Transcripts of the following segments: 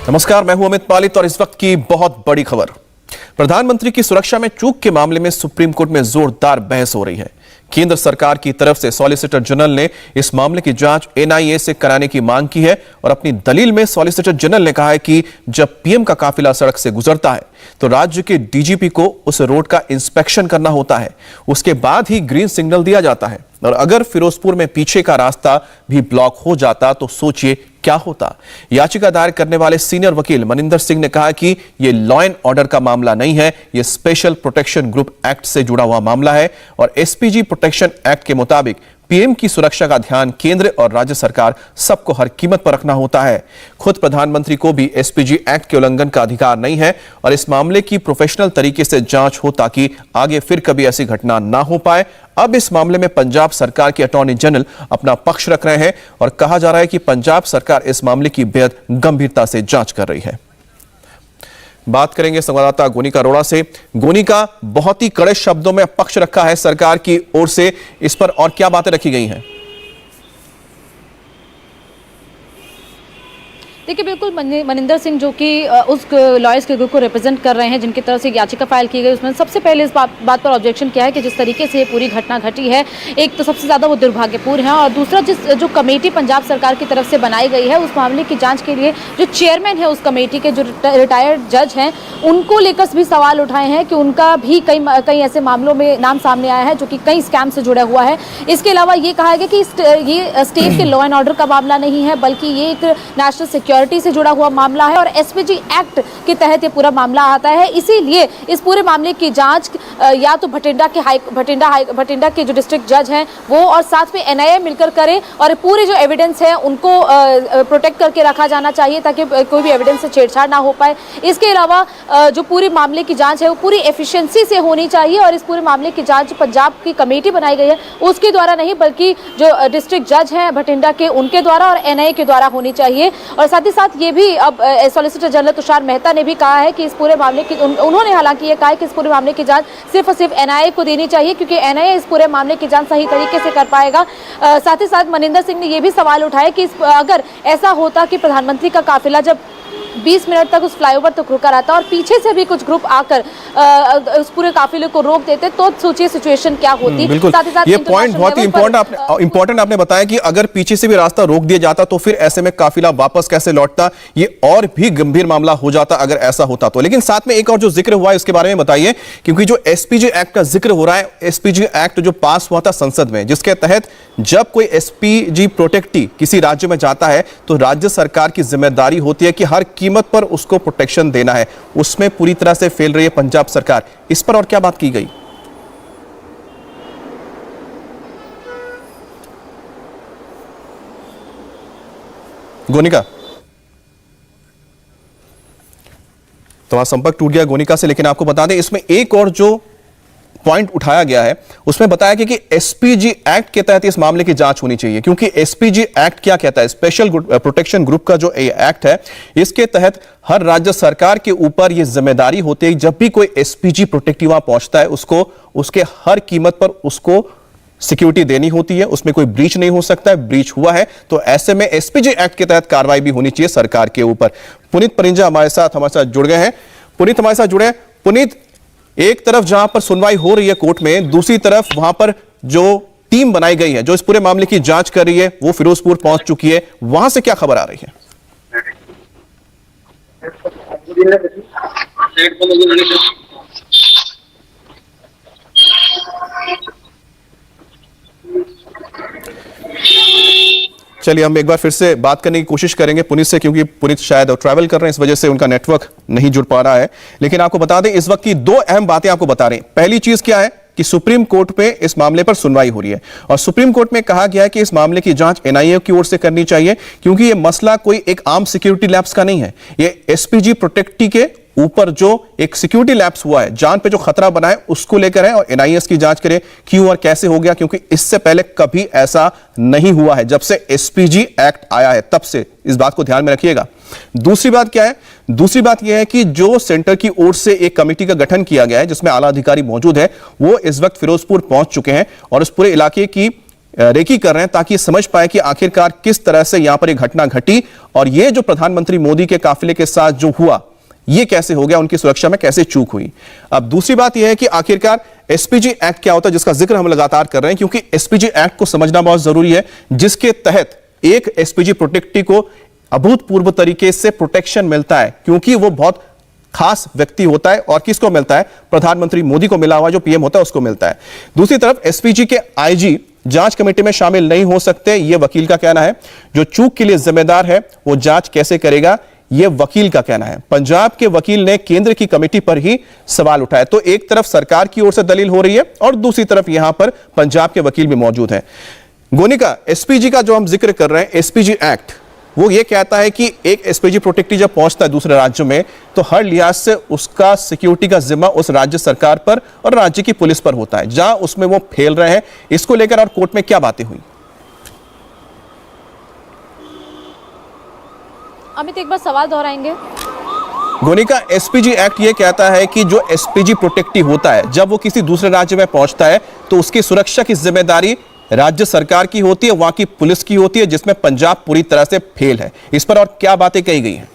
नमस्कार, मैं हूं अमित पालित और इस वक्त की बहुत बड़ी खबर। प्रधानमंत्री की सुरक्षा में चूक के मामले में सुप्रीम कोर्ट में जोरदार बहस हो रही है। केंद्र सरकार की तरफ से सॉलिसिटर जनरल ने इस मामले की जांच एनआईए से कराने की मांग की है और अपनी दलील में सॉलिसिटर जनरल ने कहा है कि जब पीएम का काफिला सड़क से गुजरता है तो राज्य के डीजीपी को उस रोड का इंस्पेक्शन करना होता है, उसके बाद ही ग्रीन सिग्नल दिया जाता है। और अगर फिरोजपुर में पीछे का रास्ता भी ब्लॉक हो जाता तो सोचिए क्या होता। याचिका दायर करने वाले सीनियर वकील मनिंदर सिंह ने कहा कि यह लॉ एंड ऑर्डर का मामला नहीं है, यह स्पेशल प्रोटेक्शन ग्रुप एक्ट से जुड़ा हुआ मामला है और एसपीजी प्रोटेक्शन एक्ट के मुताबिक पीएम की सुरक्षा का ध्यान केंद्र और राज्य सरकार सबको हर कीमत पर रखना होता है। खुद प्रधानमंत्री को भी एसपीजी एक्ट के उल्लंघन का अधिकार नहीं है और इस मामले की प्रोफेशनल तरीके से जांच हो ताकि आगे फिर कभी ऐसी घटना ना हो पाए। अब इस मामले में पंजाब सरकार के अटॉर्नी जनरल अपना पक्ष रख रहे हैं और कहा जा रहा है कि पंजाब सरकार इस मामले की बेहद गंभीरता से जांच कर रही है। बात करेंगे संवाददाता गोनिका अरोड़ा से। गोनिका, बहुत ही कड़े शब्दों में पक्ष रखा है सरकार की ओर से, इस पर और क्या बातें रखी गई हैं? देखिए, बिल्कुल मनिंदर सिंह जो कि उस लॉयर्स के ग्रुप को रिप्रेजेंट कर रहे हैं जिनकी तरफ से याचिका फाइल की गई, उसमें सबसे पहले इस बात पर ऑब्जेक्शन किया है कि जिस तरीके से ये पूरी घटना घटी है, एक तो सबसे ज़्यादा वो दुर्भाग्यपूर्ण है और दूसरा जो कमेटी पंजाब सरकार की तरफ से बनाई गई है उस मामले की जांच के लिए जो चेयरमैन है उस कमेटी के, जो रिटायर्ड जज हैं, उनको लेकर भी सवाल उठाए हैं कि उनका भी कई ऐसे मामलों में नाम सामने आया है जो कि कई स्कैम से जुड़ा हुआ है। इसके अलावा ये कहा गया कि ये स्टेट के लॉ एंड ऑर्डर का मामला नहीं है बल्कि ये एक नेशनल सिक्योरिटी से जुड़ा हुआ मामला है और एसपीजी एक्ट के तहत ये पूरा मामला आता है। इसीलिए इस पूरे मामले की जांच या तो भटिंडा के जो डिस्ट्रिक्ट जज हैं वो और साथ में एनआईए मिलकर करे और पूरे जो एविडेंस है उनको प्रोटेक्ट करके रखा जाना चाहिए ताकि कोई भी एविडेंस से छेड़छाड़ ना हो पाए। इसके अलावा जो पूरे मामले की जांच है वो पूरी एफिशिएंसी से होनी चाहिए और इस पूरे मामले की जांच पंजाब की कमेटी बनाई गई है उसके द्वारा नहीं बल्कि जो डिस्ट्रिक्ट जज हैं भटिंडा के उनके द्वारा और एनआईए के द्वारा होनी चाहिए। और साथ ही साथ ये भी अब सॉलिसिटर जनरल तुषार मेहता ने भी कहा है कि इस पूरे मामले की उन्होंने हालांकि ये कहा है कि इस पूरे मामले की जांच सिर्फ और सिर्फ एनआईए को देनी चाहिए क्योंकि एनआईए इस पूरे मामले की जांच सही तरीके से कर पाएगा। साथ ही साथ मनिंदर सिंह ने यह भी सवाल उठाया कि अगर ऐसा होता कि प्रधानमंत्री का काफिला जब 20 मिनट तक उस फ्लाईओवर तक रुका रहता और पीछे से भी कुछ ग्रुप आकर उस पूरे काफिले को रोक देते तो सोचिए सिचुएशन क्या होती। साथ ही साथ ये पॉइंट बहुत ही इंपॉर्टेंट आपने बताया कि अगर पीछे से भी रास्ता रोक दिया जाता तो फिर ऐसे में काफिला वापस कैसे लौटता, ये और भी गंभीर मामला हो जाता अगर ऐसा होता तो। लेकिन साथ में एक और जो जिक्र हुआ है उसके बारे में बताइए, क्योंकि जो एसपीजी एक्ट का जिक्र हो रहा है, एसपीजी एक्ट जो पास हुआ था संसद में जिसके तहत जब कोई एसपीजी प्रोटेक्टी किसी राज्य में जाता है तो राज्य सरकार की जिम्मेदारी होती है कि हर कीमत पर उसको प्रोटेक्शन देना है। उसमें पूरी तरह से फेल रही है पंजाब सरकार। इस पर और क्या बात की गई? गोनिका, तो संपर्क टूट गया गोनिका से, लेकिन आपको बता दें इसमें एक और जो पॉइंट उठाया गया है उसमें बताया गया कि एसपीजी एक्ट के तहत इस मामले की जांच होनी चाहिए, क्योंकि एसपीजी एक्ट क्या कहता है, स्पेशल प्रोटेक्शन ग्रुप का जो एक्ट है इसके तहत हर राज्य सरकार के ऊपर यह जिम्मेदारी होती है जब भी कोई एसपीजी प्रोटेक्टिव वहां पहुंचता है उसको उसके हर कीमत पर उसको सिक्योरिटी देनी होती है, उसमें कोई ब्रीच नहीं हो सकता है। ब्रीच हुआ है तो ऐसे में एसपीजी एक्ट के तहत कार्रवाई भी होनी चाहिए सरकार के ऊपर। पुनीत परिंजा हमारे साथ जुड़ गए हैं। पुनीत हमारे साथ जुड़े हैं। पुनीत, एक तरफ जहां पर सुनवाई हो रही है कोर्ट में, दूसरी तरफ वहां पर जो टीम बनाई गई है जो इस पूरे मामले की जांच कर रही है वो फिरोजपुर पहुंच चुकी है, वहां से क्या खबर आ रही है? चलिए हम एक बार फिर से बात करने की कोशिश करेंगे पुनीत से, क्योंकि पुनीत शायद ट्रैवल कर रहे हैं, इस वजह से उनका नेटवर्क नहीं जुड़ पा रहा है। लेकिन आपको बता दें इस वक्त की दो अहम बातें आपको बता रहे हैं। पहली चीज क्या है कि सुप्रीम कोर्ट पे इस मामले पर सुनवाई हो रही है और सुप्रीम कोर्ट में कहा गया है कि इस मामले की जांच एनआईए की ओर से करनी चाहिए, क्योंकि यह मसला कोई एक आम सिक्योरिटी लैप्स का नहीं है। यह एसपीजी प्रोटेक्टी के ऊपर जो एक सिक्योरिटी लैप्स हुआ है, जान पे जो खतरा बना है उसको लेकर है और एनआईए की जांच करे क्यों और कैसे हो गया, क्योंकि इससे पहले कभी ऐसा नहीं हुआ है। जब से एसपीजी एक्ट आया है तब से, इस बात को ध्यान में रखिएगा। दूसरी बात क्या है? दूसरी बात यह है कि जो सेंटर की ओर से एक कमेटी का गठन किया गया है जिसमें आला अधिकारी मौजूद है, वो इस वक्त फिरोजपुर पहुंच चुके हैं और इस पूरे इलाके की रेकी कर रहे हैं ताकि समझ पाए कि आखिरकार किस तरह से यहां पर यह घटना घटी और यह जो प्रधानमंत्री मोदी के काफिले के साथ जो हुआ ये कैसे हो गया, उनकी सुरक्षा में कैसे चूक हुई। अब दूसरी बात यह है कि आखिरकार एसपीजी एक्ट क्या होता है, जिसका जिक्र हम लगातार कर रहे हैं, क्योंकि एसपीजी एक्ट को समझना बहुत जरूरी है, जिसके तहत एक एसपीजी प्रोटेक्टी को अभूतपूर्व तरीके से प्रोटेक्शन मिलता है, क्योंकि वो बहुत खास व्यक्ति होता है। और किसको मिलता है? प्रधानमंत्री मोदी को मिला हुआ जो पीएम होता है उसको मिलता है। दूसरी तरफ एसपीजी के आईजी जांच कमेटी में शामिल नहीं हो सकते, यह वकील का कहना है। जो चूक के लिए जिम्मेदार है वो जांच कैसे करेगा, यह वकील का कहना है। पंजाब के वकील ने केंद्र की कमेटी पर ही सवाल उठाया। तो एक तरफ सरकार की ओर से दलील हो रही है और दूसरी तरफ यहां पर पंजाब के वकील भी मौजूद हैं। गोनिका, एसपीजी का जो हम जिक्र कर रहे हैं, एसपीजी एक्ट, वो ये कहता है कि एक एसपीजी प्रोटेक्टी जब पहुंचता है दूसरे राज्यों में तो हर लिहाज से उसका सिक्योरिटी का जिम्मा उस राज्य सरकार पर और राज्य की पुलिस पर होता है। जहां उसमें वो फेल रहे हैं, इसको लेकर और कोर्ट में क्या बातें हुई? अमित, एक बार सवाल दोहराएंगे? गोनिका, एसपीजी एक्ट ये कहता है कि जो एसपीजी प्रोटेक्टी होता है जब वो किसी दूसरे राज्य में पहुंचता है तो उसकी सुरक्षा की जिम्मेदारी राज्य सरकार की होती है, वहां की पुलिस की होती है, जिसमें पंजाब पूरी तरह से फेल है। इस पर और क्या बातें कही गई हैं?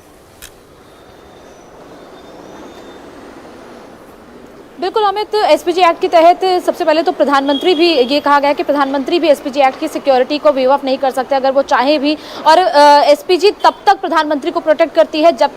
बिल्कुल अमित, एसपीजी एक्ट के तहत सबसे पहले तो प्रधानमंत्री भी, ये कहा गया है कि प्रधानमंत्री भी एसपीजी एक्ट की सिक्योरिटी को वेव ऑफ नहीं कर सकते अगर वो चाहे भी। और एसपीजी तब तक प्रधानमंत्री को प्रोटेक्ट करती है जब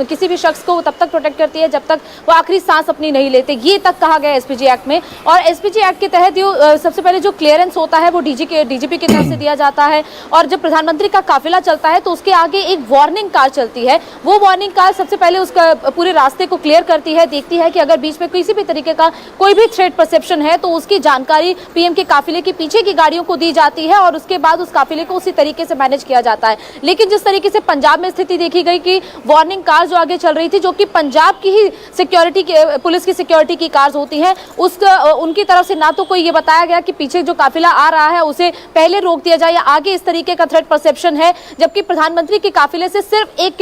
किसी भी शख्स को तब तक प्रोटेक्ट करती है जब तक वो आखिरी सांस अपनी नहीं लेते, ये तक कहा गया है एसपीजी एक्ट में। और एसपीजी एक्ट के तहत सबसे पहले जो क्लियरेंस होता है वो डीजीपी की तरफ से दिया जाता है। और जब प्रधानमंत्री का काफिला चलता है तो उसके आगे एक वार्निंग कार चलती है। वो वार्निंग कार सबसे पहले उसका पूरे रास्ते को क्लियर करती है, देखती है कि अगर बीच में किसी भी तरीके का कोई भी थ्रेट परसेप्शन है तो उसकी जानकारी पीएम के काफिले के पीछे की गाड़ियों को दी जाती है और उसके बाद उस काफिले को उसी तरीके से मैनेज किया जाता है। लेकिन जिस तरीके से पंजाब में स्थिति देखी गई कि वार्निंग कार जो आगे चल रही थी, जो कि पंजाब की ही सिक्योरिटी की, पुलिस की सिक्योरिटी की कार्स होती हैं, उनकी तरफ से ना तो कोई ये बताया गया कि पीछे जो काफिला आ रहा है उसे पहले रोक दिया जाए या आगे इस तरीके का थ्रेट परसेप्शन है, जबकि प्रधानमंत्री के काफिले से सिर्फ 1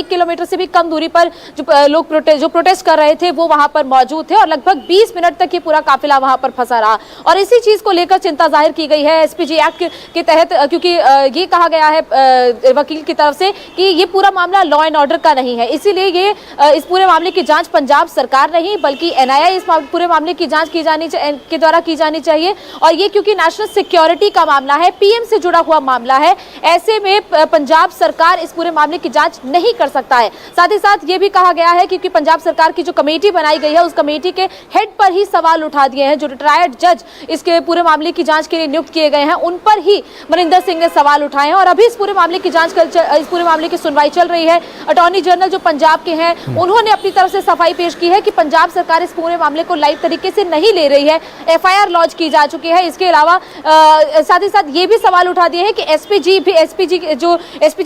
किलोमीटर से भी कम दूरी पर जो लोग प्रोटेस्ट कर रहे थे वो वहां पर मौजूद थे और लगभग 20 मिनट तक ये पूरा काफिला वहां पर फंसा रहा। और इसी चीज को लेकर चिंता जाहिर की गई है एसपीजी एक्ट के तहत, क्योंकि ये कहा गया है वकील की तरफ से कि ये पूरा मामला लॉ एंड ऑर्डर का नहीं है, इसीलिए ये इस पूरे मामले की जांच पंजाब सरकार नहीं बल्कि एनआईए इस पूरे मामले की जांच के द्वारा की जानी चाहिए। और ये क्योंकि नेशनल सिक्योरिटी का मामला है, पीएम से जुड़ा हुआ मामला है, ऐसे में पंजाब सरकार इस पूरे मामले की जांच नहीं कर सकता है। साथ ही साथ ये भी कहा गया है क्योंकि पंजाब सरकार की जो कमेटी बनाई गई है उस कमेटी के हेड पर ही सवाल उठा दिए हैं। जो रिटायर्ड जज इसके पूरे मामले की जांच के लिए नियुक्त किए गए हैं उन पर ही मनिंदर सिंह ने सवाल उठाए हैं और अभी इस पूरे मामले की जांच इस पूरे मामले की सुनवाई चल रही है। अटॉर्नी जनरल जो पंजाब के हैं उन्होंने अपनी तरफ से सफाई पेश की है कि पंजाब सरकार इस पूरे मामले को लाइव तरीके से नहीं ले रही है, एफआईआर लॉन्च की जा चुकी है। इसके अलावा साथ ही साथ ये भी सवाल उठा दिए हैं कि एसपीजी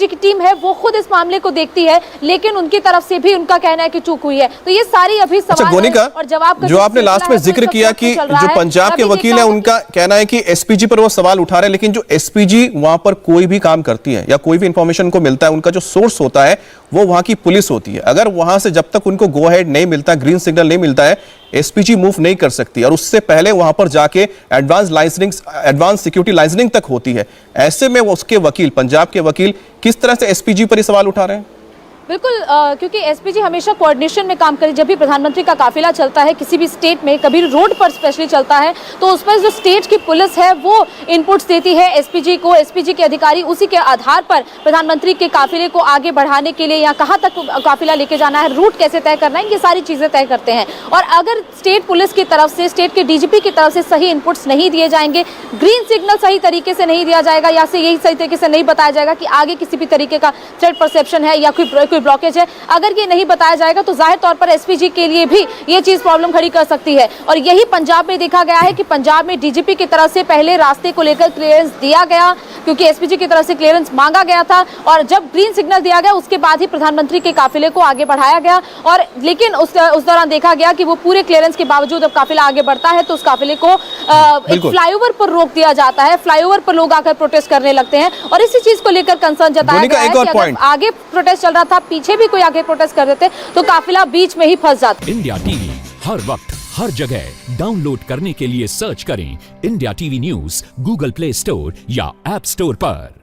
की टीम है वो खुद इस मामले को देखती है, लेकिन उनकी तरफ से भी उनका कहना है कि चूक हुई है। तो ये सारी अभी सवाल और जवाब जो आपने लास्ट में जिक्र किया कि जो पंजाब के वकील है उनका कहना है कि एसपीजी पर वो सवाल उठा रहे हैं, लेकिन जो एसपीजी वहां पर कोई भी काम करती है या कोई भी इंफॉर्मेशन को मिलता है, उनका जो सोर्स होता है वो वहां की पुलिस होती है। अगर वहां से जब तक उनको गो हेड नहीं मिलता, ग्रीन सिग्नल नहीं मिलता है, एसपीजी मूव नहीं कर सकती और उससे पहले वहां पर जाके एडवांस सिक्योरिटी लाइसेंसिंग तक होती है। ऐसे में उसके वकील, पंजाब के वकील किस तरह से एसपीजी पर ही सवाल उठा रहे हैं? बिल्कुल, क्योंकि एसपीजी हमेशा कोऑर्डिनेशन में काम करे। जब भी प्रधानमंत्री का काफिला चलता है किसी भी स्टेट में, कभी रोड पर स्पेशली चलता है, तो उस पर जो स्टेट की पुलिस है वो इनपुट्स देती है एसपीजी को। एसपीजी के अधिकारी उसी के आधार पर प्रधानमंत्री के काफिले को आगे बढ़ाने के लिए या कहाँ तक काफिला लेके जाना है, रूट कैसे तय करना है, ये सारी चीजें तय करते हैं। और अगर स्टेट पुलिस की तरफ से, स्टेट के डीजीपी की तरफ से सही इनपुट्स नहीं दिए जाएंगे, ग्रीन सिग्नल सही तरीके से नहीं दिया जाएगा या यही सही तरीके से नहीं बताया जाएगा कि आगे किसी भी तरीके का थ्रेट परसेप्शन है या कोई ब्लॉकेज है, अगर ये नहीं बताया जाएगा तो जाहिर तौर पर एसपीजी के लिए भी ये चीज प्रॉब्लम खड़ी कर सकती है। और यही पंजाब में देखा गया है कि पंजाब में डीजीपी की तरफ से पहले रास्ते को लेकर क्लियरेंस दिया गया, क्योंकि एसपीजी की तरफ से क्लियरेंस मांगा गया था, और जब ग्रीन सिग्नल दिया गया उसके बाद ही प्रधानमंत्री के काफिले को आगे बढ़ाया गया। और लेकिन उस दौरान देखा गया कि वो पूरे क्लियरेंस के बावजूद अब काफिला आगे बढ़ता है तो उस काफिले को एक फ्लाईओवर पर रोक दिया जाता है। फ्लाईओवर पर लोग आकर प्रोटेस्ट करने लगते हैं और इसी चीज को लेकर कंसर्न जताया गया है कि अगर आगे प्रोटेस्ट चल रहा था, पीछे भी कोई आगे प्रोटेस्ट कर देते तो काफिला बीच में ही फंस जाता। इंडिया टीवी हर वक्त हर जगह डाउनलोड करने के लिए सर्च करें India TV news Google play store या ऐप स्टोर पर।